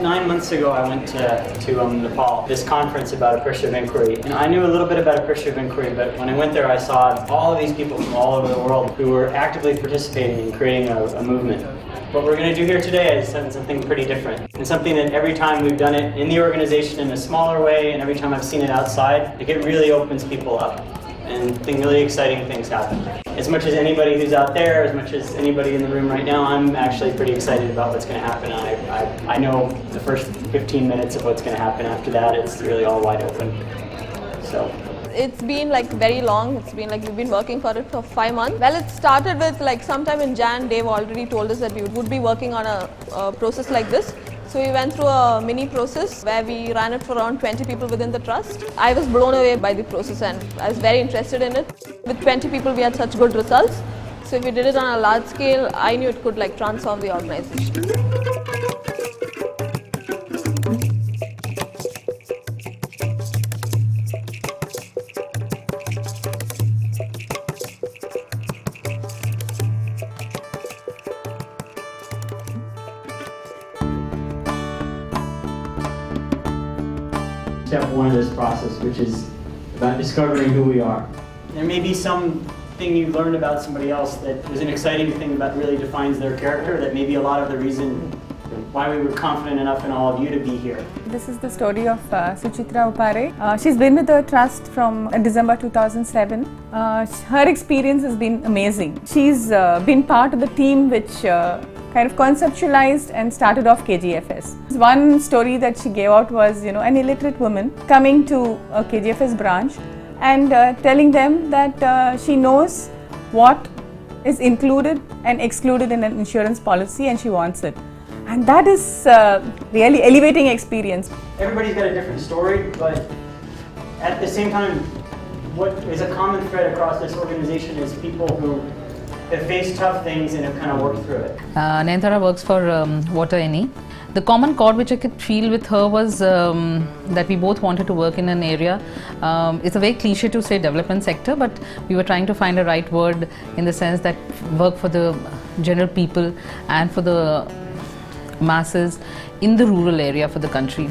9 months ago, I went to Nepal, this conference about appreciative inquiry. And I knew a little bit about appreciative inquiry, but when I went there, I saw all of these people from all over the world who were actively participating in creating a movement. What we're going to do here today is something pretty different. And something that every time we've done it in the organization in a smaller way, and every time I've seen it outside, it really opens people up. And really exciting things happen. As much as anybody who's out there, as much as anybody in the room right now, I'm actually pretty excited about what's going to happen. I know the first 15 minutes of what's going to happen. After that, it's really all wide open. So. It's been like very long. It's been like we've been working for it for 5 months. Well, it started with like sometime in Jan. Dave already told us that we would be working on a process like this. So we went through a mini process where we ran it for around 20 people within the trust. I was blown away by the process and I was very interested in it. With 20 people we had such good results. So if we did it on a large scale, I knew it could like transform the organization. Step one of this process, which is about discovering who we are. There may be something you learned about somebody else that was an exciting thing that really defines their character, that may be a lot of the reason why we were confident enough in all of you to be here. This is the story of Suchitra Upare. She's been with the trust from December 2007. Her experience has been amazing. She's been part of the team which kind of conceptualized and started off KGFS. One story that she gave out was, an illiterate woman coming to a KGFS branch and telling them that she knows what is included and excluded in an insurance policy and she wants it. And that is really elevating experience. Everybody's got a different story, but at the same time, what is a common thread across this organization is people who have faced tough things and have kind of worked through it. Nayantara works for Water NE. The common chord which I could feel with her was that we both wanted to work in an area. It's a very cliche to say development sector, but we were trying to find a right word in the sense that work for the general people and for the masses in the rural area for the country.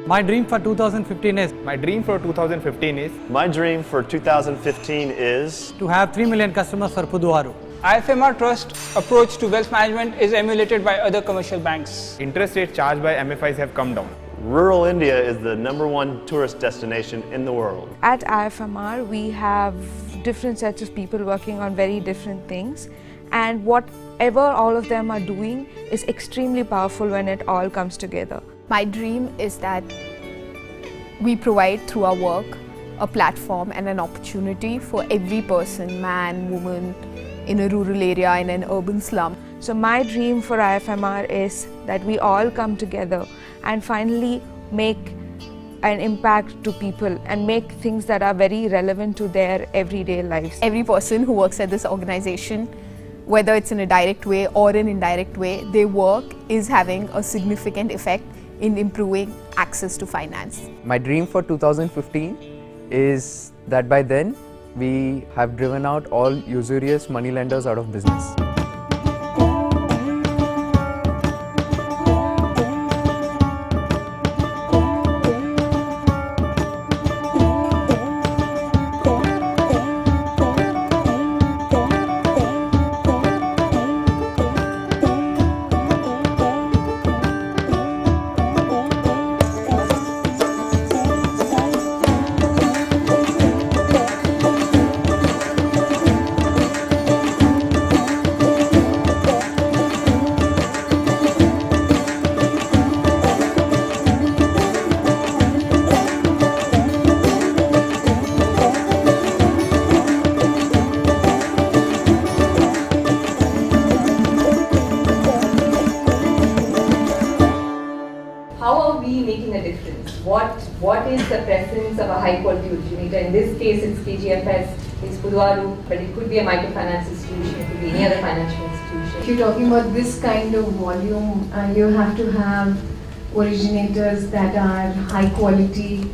My dream for 2015 is My dream for 2015 is to have 3 million customers for Puduvaru. IFMR Trust approach to wealth management is emulated by other commercial banks. interest rates charged by MFIs have come down. Rural India is the #1 tourist destination in the world. At IFMR, we have different sets of people working on very different things, and whatever all of them are doing is extremely powerful when it all comes together. My dream is that we provide through our work a platform and an opportunity for every person, man, woman, in a rural area, in an urban slum. So my dream for IFMR is that we all come together and finally make an impact to people and make things that are very relevant to their everyday lives. Every person who works at this organization, whether it's in a direct way or an indirect way, their work is having a significant effect in improving access to finance. My dream for 2015 is that by then we have driven out all usurious moneylenders out of business. How are we making a difference? What is the presence of a high quality originator? In this case, it's KGFS, it's Puduvaru, but it could be a microfinance institution, it could be any other financial institution. If you're talking about this kind of volume, you have to have originators that are high quality,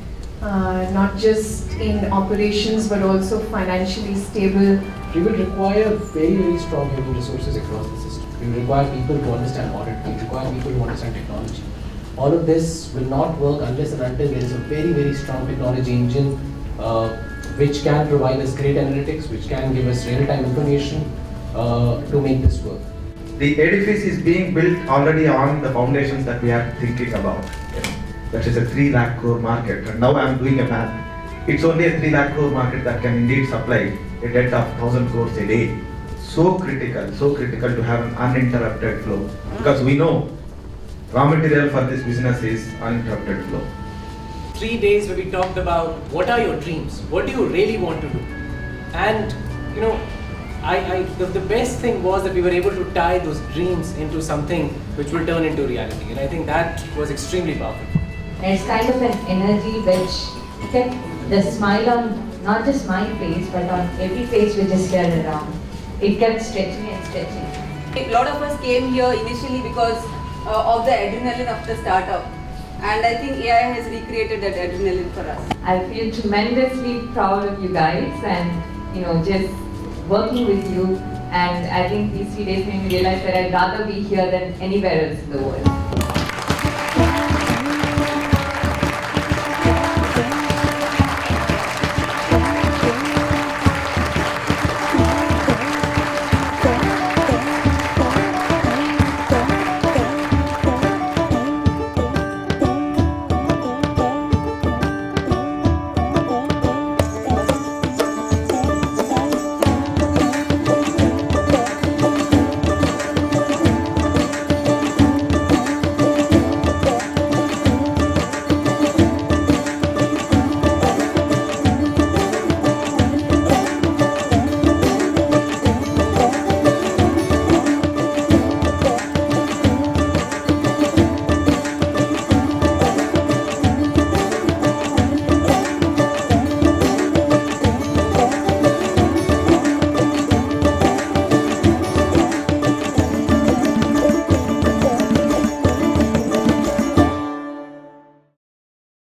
not just in operations but also financially stable. We will require very, very strong human resources across the system. We will require people who understand audit. We will require people who understand technology. All of this will not work unless and until there is a very, very strong technology engine which can provide us great analytics, which can give us real-time information to make this work. The edifice is being built already on the foundations that we are thinking about. That is a 3 lakh crore market. And now I am doing a math. It's only a 3 lakh crore market that can indeed supply a debt of 1,000 crores a day. So critical to have an uninterrupted flow. Because we know raw material for this business is uninterrupted flow. 3 days where we talked about what are your dreams, what do you really want to do, and you know, the best thing was that we were able to tie those dreams into something which will turn into reality, and I think that was extremely powerful. And it's kind of an energy which kept the smile on not just my face but on every face which is here around. It kept stretching and stretching. A lot of us came here initially because of the adrenaline of the startup. And I think AI has recreated that adrenaline for us. I feel tremendously proud of you guys and just working with you, and I think these 3 days made me realize that I'd rather be here than anywhere else in the world.